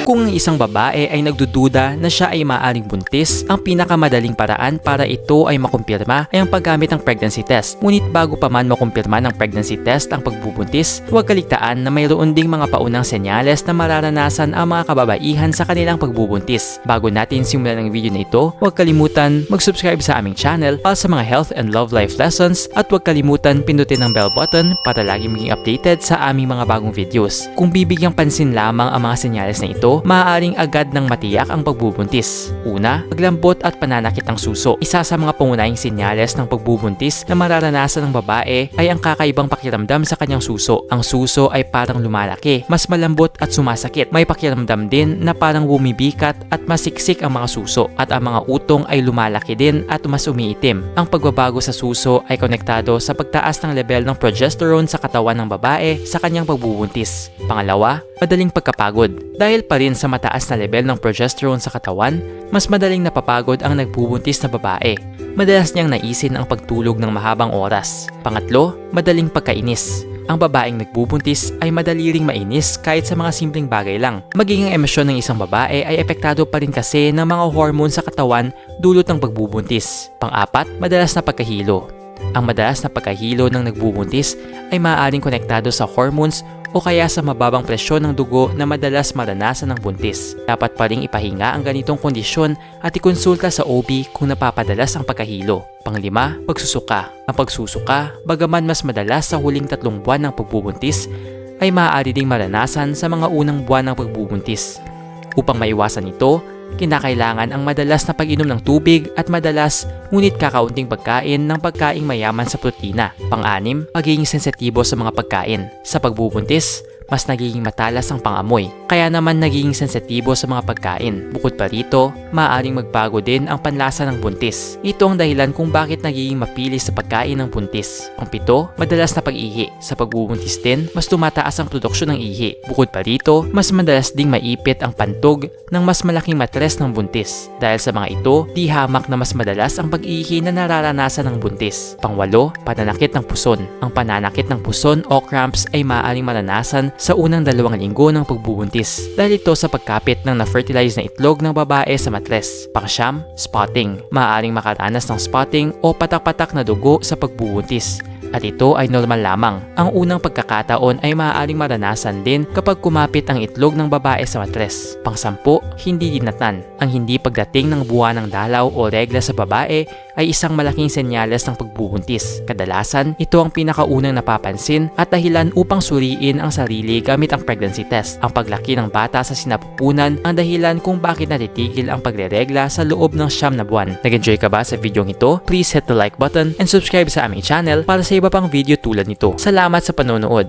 Kung ang isang babae ay nagdududa na siya ay maaaring buntis, ang pinakamadaling paraan para ito ay makumpirma ay ang paggamit ng pregnancy test. Ngunit bago pa man makumpirma ng pregnancy test ang pagbubuntis, huwag kaligtaan na mayroon ding mga paunang senyales na mararanasan ang mga kababaihan sa kanilang pagbubuntis. Bago natin simulan ang video na ito, huwag kalimutan mag-subscribe sa aming channel para sa mga health and love life lessons at huwag kalimutan pindutin ang bell button para lagi maging updated sa aming mga bagong videos. Kung bibigyang pansin lamang ang mga senyales na ito, maaaring agad nang matiyak ang pagbubuntis. Una, paglambot at pananakit ng suso. Isa sa mga pangunahing senyales ng pagbubuntis na mararanasan ng babae ay ang kakaibang pakiramdam sa kanyang suso. Ang suso ay parang lumalaki, mas malambot at sumasakit. May pakiramdam din na parang bumibikat at masiksik ang mga suso at ang mga utong ay lumalaki din at mas umiitim. Ang pagbabago sa suso ay konektado sa pagtaas ng level ng progesterone sa katawan ng babae sa kanyang pagbubuntis. Pangalawa, madaling pagkapagod. Dahil pa rin sa mataas na level ng progesterone sa katawan, mas madaling napapagod ang nagbubuntis na babae. Madalas niyang naisin ang pagtulog ng mahabang oras. Pangatlo, madaling pagkainis. Ang babaeng nagbubuntis ay madali ring mainis kahit sa mga simpleng bagay lang. Maging ang emosyon ng isang babae ay epektado pa rin kasi ng mga hormone sa katawan dulot ng pagbubuntis. Pang-apat, madalas na pagkahilo. Ang madalas na pagkahilo ng nagbubuntis ay maaaring konektado sa hormones o kaya sa mababang presyon ng dugo na madalas maranasan ng buntis. Dapat pa ring ipahinga ang ganitong kondisyon at ikonsulta sa OB kung napapadalas ang pagkahilo. Panglima, pagsusuka. Ang pagsusuka, bagaman mas madalas sa huling 3 buwan ng pagbubuntis, ay maaari ding maranasan sa mga unang buwan ng pagbubuntis. Upang maiwasan ito, kinakailangan ang madalas na pag-inom ng tubig at madalas ngunit kakaunting pagkain ng pagkaing mayaman sa protina. Pang-anim, pagiging sensitibo sa mga pagkain. Sa pagbubuntis, mas nagiging matalas ang pangamoy, kaya naman nagiging sensitibo sa mga pagkain. Bukod pa rito, maaaring magbago din ang panlasa ng buntis. Ito ang dahilan kung bakit nagiging mapili sa pagkain ng buntis. Pang-pito, madalas na pag-ihi. Sa pagbubuntis din, mas tumataas ang produksyon ng ihi. Bukod pa rito, mas madalas ding maipit ang pantog ng mas malaking matres ng buntis. Dahil sa mga ito, di hamak na mas madalas ang pag-ihi na nararanasan ng buntis. Pang-walo, pananakit ng puson. Ang pananakit ng puson o cramps ay maaaring maranasan sa unang 2 linggo ng pagbubuntis dahil ito sa pagkapit ng na-fertilize na itlog ng babae sa matres. Pang-siyam, spotting. Maaaring makaranas ng spotting o patak-patak na dugo sa pagbubuntis. At ito ay normal lamang. Ang unang pagkakataon ay maaaring maranasan din kapag kumapit ang itlog ng babae sa matres. Pang-10, hindi dinatnan. Ang hindi pagdating ng buwan ng dalaw o regla sa babae ay isang malaking senyales ng pagbubuntis. Kadalasan, ito ang pinakaunang napapansin at dahilan upang suriin ang sarili gamit ang pregnancy test. Ang paglaki ng bata sa sinapupunan ang dahilan kung bakit natitigil ang pagreregla sa loob ng 9 na buwan. Nag-enjoy ka ba sa video ito? Please hit the like button and subscribe sa aming channel para sa iba pang video tulad nito. Salamat sa panonood!